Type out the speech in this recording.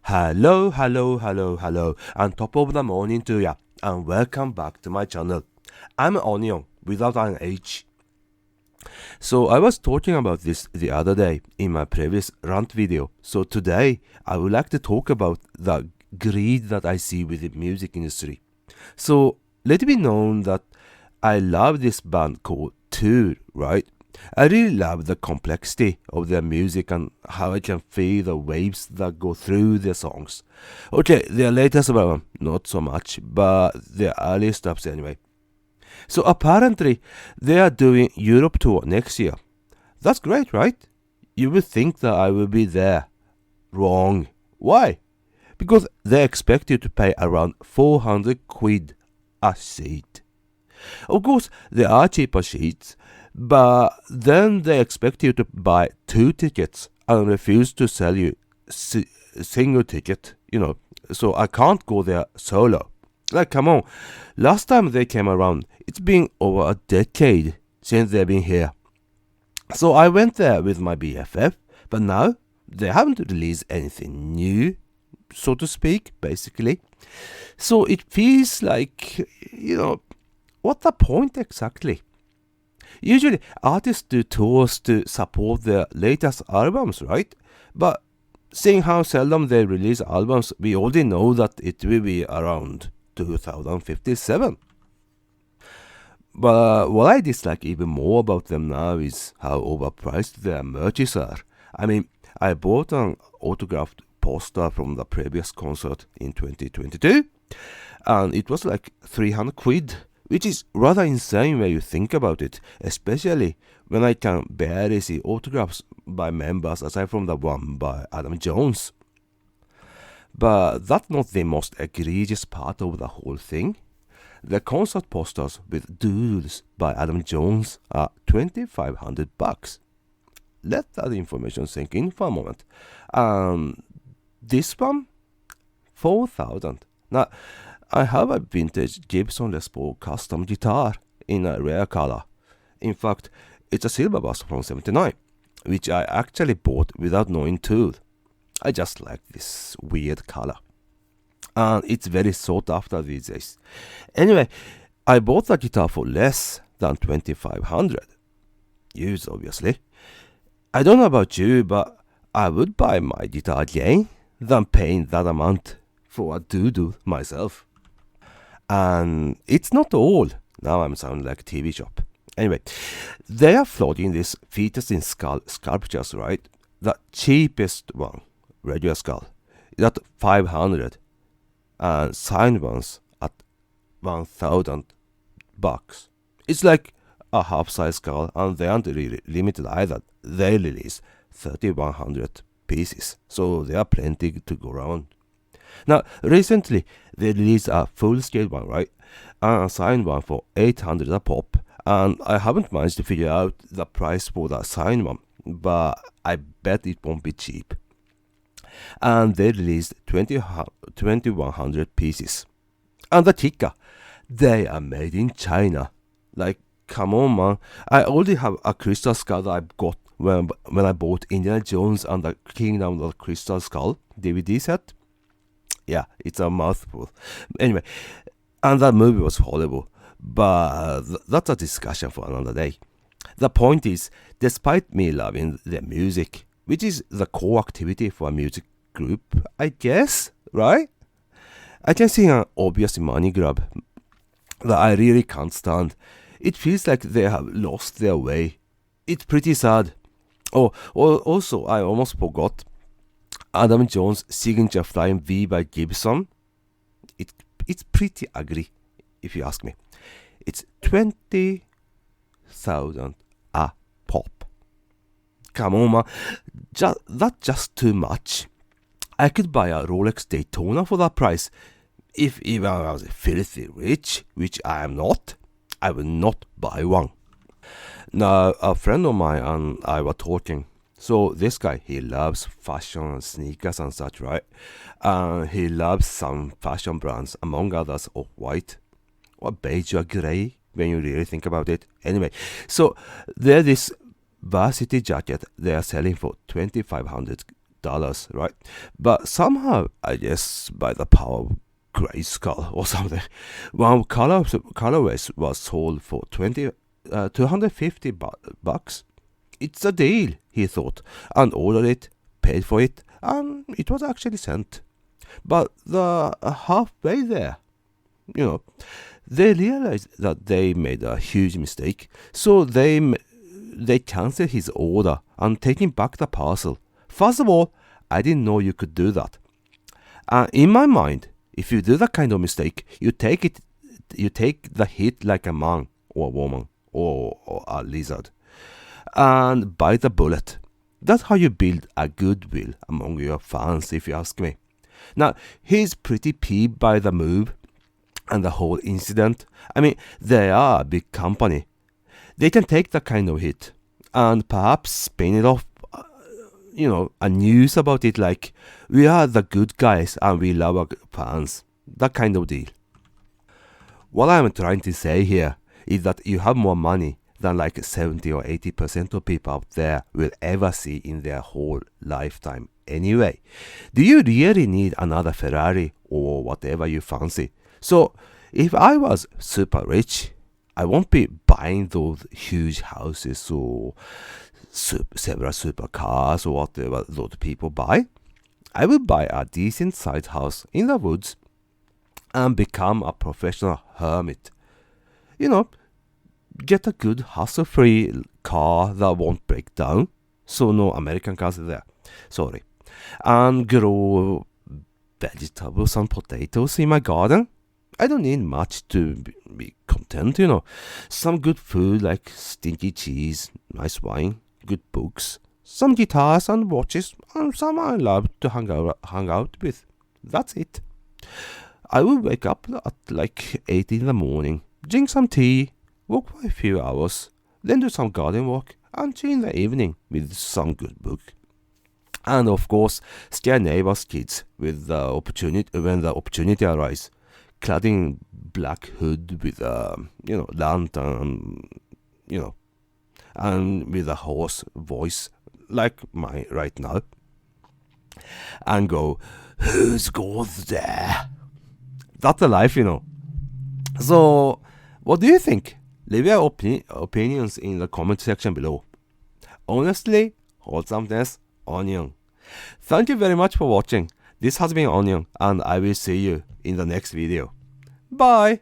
Hello, hello, hello, hello, and top of the morning to ya, and welcome back to my channel. I'm Onion, without an H. So I was talking about this the other day in my previous rant video, so today I would like to talk about the greed that I see with the music industry. So let it be known that I love this band called Tour, right? I really love the complexity of their music and how I can feel the waves that go through their songs. Okay, their latest album, not so much, but their early stuffs anyway. So apparently, they are doing Europe tour next year. That's great, right? You would think that I will be there. Wrong. Why? Because they expect you to pay around 400 quid a seat. Of course, there are cheaper seats, but then they expect you to buy 2 tickets and refuse to sell you single ticket. So I can't go there solo. Like, come on. Last time they came around, it's been over a decade since they've been here. So I went there with my BFF, but now they haven't released anything new, so to speak, basically. So it feels like, what's the point exactly? Usually, artists do tours to support their latest albums, right? But seeing how seldom they release albums, we already know that it will be around 2057. But what I dislike even more about them now is how overpriced their merches are. I mean, I bought an autographed poster from the previous concert in 2022, and it was like 300 quid, which is rather insane when you think about it, especially when I can barely see autographs by members aside from the one by Adam Jones. But that's not the most egregious part of the whole thing. The concert posters with doodles by Adam Jones are 2,500 bucks. Let that information sink in for a moment. This one, 4,000. Now, I have a vintage Gibson Les Paul custom guitar in a rare color. In fact, it's a silver bass from 79, which I actually bought without knowing Tool. I just like this weird color. And it's very sought after these days. Anyway, I bought the guitar for less than 2,500. Used, obviously. I don't know about you, but I would buy my guitar again than paying that amount for a doodle myself. And it's not all. Now I'm sounding like a TV shop. Anyway, they are floating these fetus in skull sculptures, right? The cheapest one, regular skull, is at 500, and signed ones at 1,000 bucks. It's like a half-size skull, and they aren't really limited either. They release 3,100 pieces, so there are plenty to go around. Now, recently, they released a full-scale one, right? And a signed one for 800 a pop. And I haven't managed to figure out the price for the signed one, but I bet it won't be cheap. And they released 2,100 pieces. And the kicker, they are made in China. Like, come on, man. I already have a crystal skull that I got when I bought Indiana Jones and the Kingdom of the Crystal Skull DVD set. Yeah, it's a mouthful. Anyway, and that movie was horrible. But that's a discussion for another day. The point is, despite me loving their music, which is the core activity for a music group, I guess, right? I can see an obvious money grab that I really can't stand. It feels like they have lost their way. It's pretty sad. Also, I almost forgot. Adam Jones' signature Flying V by Gibson. It's pretty ugly, if you ask me. It's 20,000 a pop. Come on, man. That's just too much. I could buy a Rolex Daytona for that price. If even I was filthy rich, which I am not, I will not buy one. Now, a friend of mine and I were talking. So this guy, he loves fashion and sneakers and such, right? He loves some fashion brands, among others Off-White, or beige or grey, when you really think about it. Anyway, so there's this varsity jacket they are selling for 2,500 dollars, right? But somehow, I guess by the power of Grayskull or something, one colorways was sold for 250 bucks. It's a deal, he thought, and ordered it, paid for it, and it was actually sent. But the halfway there, they realized that they made a huge mistake, so they canceled his order and taking back the parcel. First of all, I didn't know you could do that. In my mind, if you do that kind of mistake, you take the hit like a man or a woman or a lizard, and bite the bullet. That's how you build a goodwill among your fans, if you ask me. Now, he's pretty peeved by the move and the whole incident. I mean, they are a big company. They can take that kind of hit and perhaps spin it off, a news about it like, we are the good guys and we love our fans. That kind of deal. What I'm trying to say here is that you have more money than like 70 or 80% of people out there will ever see in their whole lifetime anyway. Do you really need another Ferrari or whatever you fancy? So, if I was super rich, I won't be buying those huge houses or several supercars or whatever those people buy. I would buy a decent sized house in the woods and become a professional hermit. Get a good hassle-free car that won't break down. So no American cars there. Sorry. And grow vegetables and potatoes in my garden. I don't need much to be content, Some good food like stinky cheese, nice wine, good books, some guitars and watches, and some I love to hang out with. That's it. I will wake up at like 8 in the morning, drink some tea, walk for a few hours, then do some garden work, and chill in the evening with some good book. And of course, scare neighbors' kids with the opportunity when the opportunity arises, clad in black hood with a lantern, and with a hoarse voice like mine right now, and go, "Who's goes there?" That's the life, So, what do you think? Leave your opinions in the comment section below. Honestly, wholesomeness, Onion. Thank you very much for watching. This has been Onion, and I will see you in the next video. Bye!